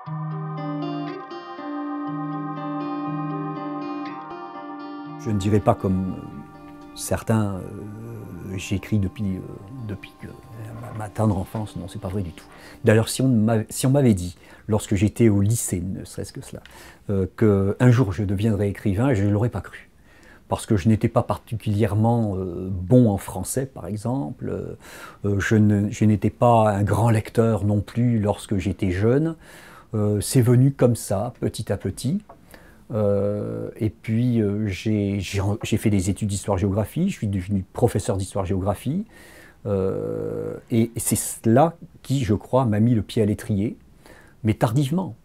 Je ne dirais pas comme certains, j'écris depuis que ma tendre enfance. Non, c'est pas vrai du tout. D'ailleurs, si on m'avait dit, lorsque j'étais au lycée, ne serait-ce que cela, qu'un jour je deviendrais écrivain, je ne l'aurais pas cru. Parce que je n'étais pas particulièrement bon en français, par exemple. Je n'étais pas un grand lecteur non plus lorsque j'étais jeune. C'est venu comme ça, petit à petit. Et puis j'ai fait des études d'histoire-géographie, je suis devenu professeur d'histoire-géographie. Et c'est cela qui, je crois, m'a mis le pied à l'étrier, mais tardivement.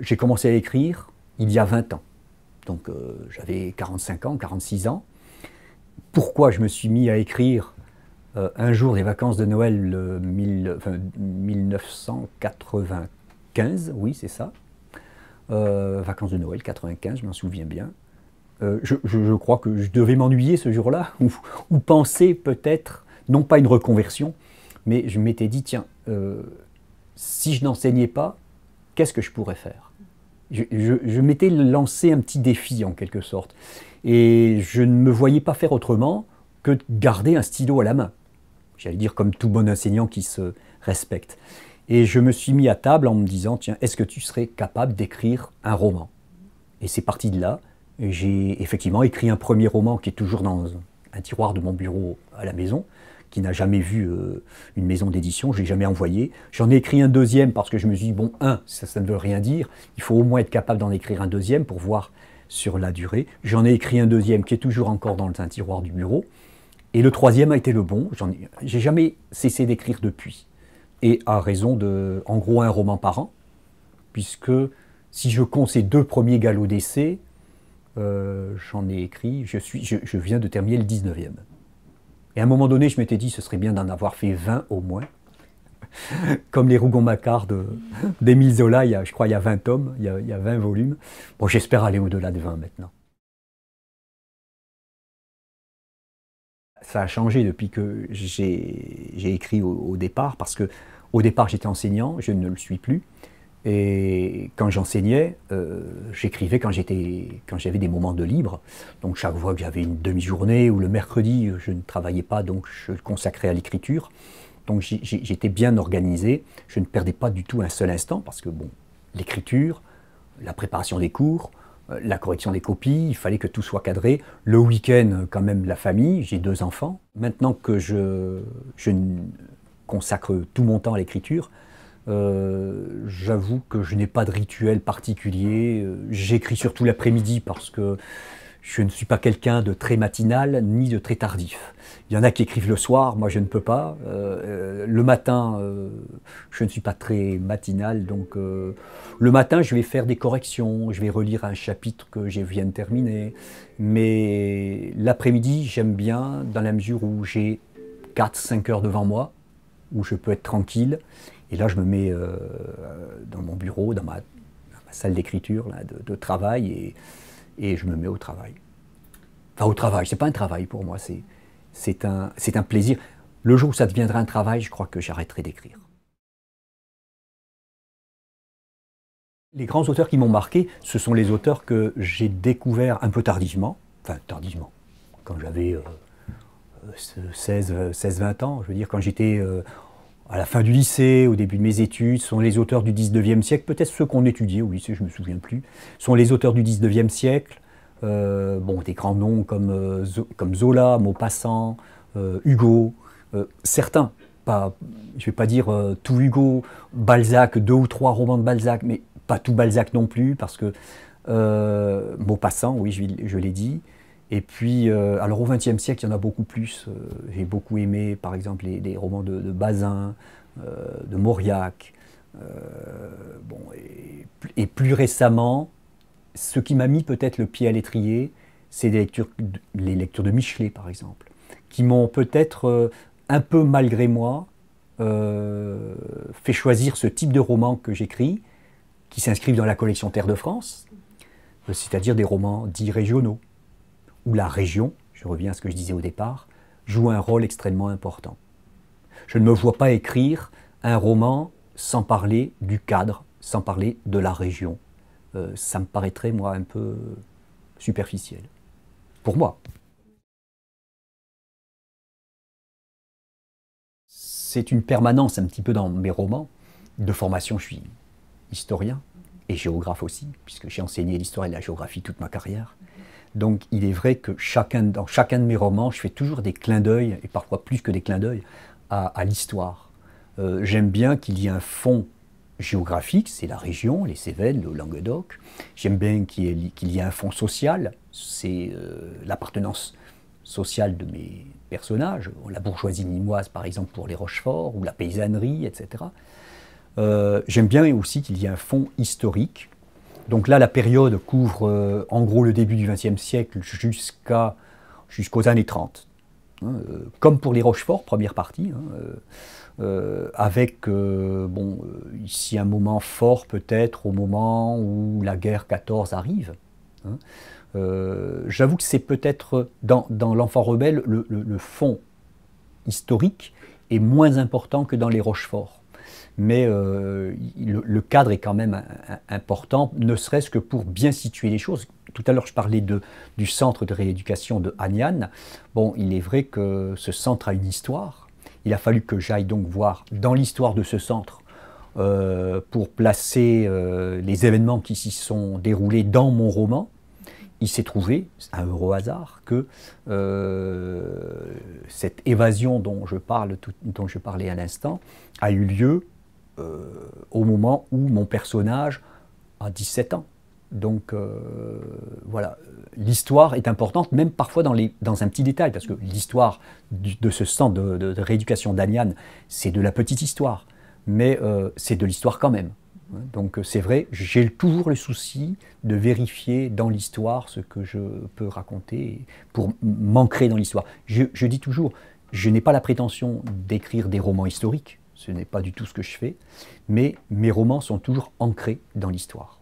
J'ai commencé à écrire il y a 20 ans. Donc j'avais 45 ans, 46 ans. Pourquoi je me suis mis à écrire un jour des vacances de Noël 1995, oui c'est ça. Vacances de Noël 95, je m'en souviens bien. Je crois que je devais m'ennuyer ce jour-là, ou penser peut-être, non pas une reconversion, mais je m'étais dit, tiens, si je n'enseignais pas, qu'est-ce que je pourrais faire? Je m'étais lancé un petit défi en quelque sorte, et je ne me voyais pas faire autrement que de garder un stylo à la main. J'allais dire comme tout bon enseignant qui se respecte. Et je me suis mis à table en me disant, tiens, est-ce que tu serais capable d'écrire un roman? Et c'est parti de là. J'ai effectivement écrit un premier roman qui est toujours dans un tiroir de mon bureau à la maison, qui n'a jamais vu une maison d'édition, je ne l'ai jamais envoyé. J'en ai écrit un deuxième parce que je me suis dit, bon, ça ne veut rien dire, il faut au moins être capable d'en écrire un deuxième pour voir sur la durée. J'en ai écrit un deuxième qui est toujours encore dans un tiroir du bureau. Et le troisième a été le bon, j'ai jamais cessé d'écrire depuis. Et à raison de, en gros, un roman par an, puisque si je compte ces 2 premiers galops d'essai, j'en ai écrit, je viens de terminer le 19e. Et à un moment donné, je m'étais dit, ce serait bien d'en avoir fait 20 au moins. Comme les Rougon-Macquart d'Émile Zola, je crois il y a 20 tomes, il y a 20 volumes. Bon, j'espère aller au-delà de 20 maintenant. Ça a changé depuis que j'ai écrit au départ, parce que au départ j'étais enseignant, je ne le suis plus. Et quand j'enseignais, j'écrivais quand j'avais des moments de libre. Donc chaque fois que j'avais une demi-journée ou le mercredi, je ne travaillais pas, donc je le consacrais à l'écriture. Donc j'étais bien organisé, je ne perdais pas du tout un seul instant, parce que bon, l'écriture, la préparation des cours, la correction des copies, il fallait que tout soit cadré. Le week-end, quand même, la famille, j'ai 2 enfants. Maintenant que je consacre tout mon temps à l'écriture, j'avoue que je n'ai pas de rituel particulier. J'écris surtout l'après-midi parce que je ne suis pas quelqu'un de très matinal ni de très tardif. Il y en a qui écrivent le soir, moi je ne peux pas. Le matin, je ne suis pas très matinal, donc le matin je vais faire des corrections, je vais relire un chapitre que je viens de terminer. Mais l'après-midi, j'aime bien dans la mesure où j'ai 4-5 heures devant moi, où je peux être tranquille. Et là, je me mets dans mon bureau, dans ma salle d'écriture de travail, et je me mets au travail. Enfin, au travail, c'est pas un travail pour moi, c'est un plaisir. Le jour où ça deviendra un travail, je crois que j'arrêterai d'écrire. Les grands auteurs qui m'ont marqué, ce sont les auteurs que j'ai découverts un peu tardivement, enfin tardivement, quand j'avais 16-20 ans, je veux dire, quand j'étais à la fin du lycée, au début de mes études, sont les auteurs du 19e siècle, peut-être ceux qu'on étudiait au lycée, je ne me souviens plus, sont les auteurs du 19e siècle, bon, des grands noms comme Zola, Maupassant, Hugo, certains, pas, je ne vais pas dire tout Hugo, Balzac, 2 ou 3 romans de Balzac, mais pas tout Balzac non plus, parce que Maupassant, oui, je l'ai dit. Et puis, alors au XXe siècle, il y en a beaucoup plus. J'ai beaucoup aimé, par exemple, les romans de Bazin, de Mauriac. Bon, et plus récemment, ce qui m'a mis peut-être le pied à l'étrier, c'est les lectures de Michelet, par exemple, qui m'ont peut-être, un peu malgré moi, fait choisir ce type de roman que j'écris, qui s'inscrivent dans la collection Terre de France, c'est-à-dire des romans dits régionaux, où la région, je reviens à ce que je disais au départ, joue un rôle extrêmement important. Je ne me vois pas écrire un roman sans parler du cadre sans parler de la région. Ça me paraîtrait, moi, un peu superficiel. Pour moi. C'est une permanence un petit peu dans mes romans. De formation, je suis historien et géographe aussi, puisque j'ai enseigné l'histoire et la géographie toute ma carrière. Donc il est vrai que dans chacun de mes romans, je fais toujours des clins d'œil, et parfois plus que des clins d'œil, à l'histoire. J'aime bien qu'il y ait un fond géographique, c'est la région, les Cévennes, le Languedoc. J'aime bien qu'il y ait un fond social, c'est l'appartenance sociale de mes personnages, la bourgeoisie limoise par exemple pour les Rochefort, ou la paysannerie, etc. J'aime bien aussi qu'il y ait un fond historique. Donc là, la période couvre en gros le début du XXe siècle jusqu'aux années 30. Comme pour les Rochefort, première partie, avec ici un moment fort peut-être au moment où la guerre 14 arrive. J'avoue que c'est peut-être dans l'Enfant rebelle, le fond historique est moins important que dans les Rochefort. Mais le cadre est quand même important, ne serait-ce que pour bien situer les choses. Tout à l'heure, je parlais du centre de rééducation de Hagnan. Bon, il est vrai que ce centre a une histoire. Il a fallu que j'aille donc voir dans l'histoire de ce centre pour placer les événements qui s'y sont déroulés dans mon roman. Il s'est trouvé, un heureux hasard, que cette évasion dont je parlais à l'instant a eu lieu au moment où mon personnage a 17 ans. Donc voilà, l'histoire est importante, même parfois dans un petit détail, parce que l'histoire de ce centre de rééducation d'Hagnan, c'est de la petite histoire, mais c'est de l'histoire quand même. Donc c'est vrai, j'ai toujours le souci de vérifier dans l'histoire ce que je peux raconter pour m'ancrer dans l'histoire. Je dis toujours, je n'ai pas la prétention d'écrire des romans historiques, ce n'est pas du tout ce que je fais, mais mes romans sont toujours ancrés dans l'histoire.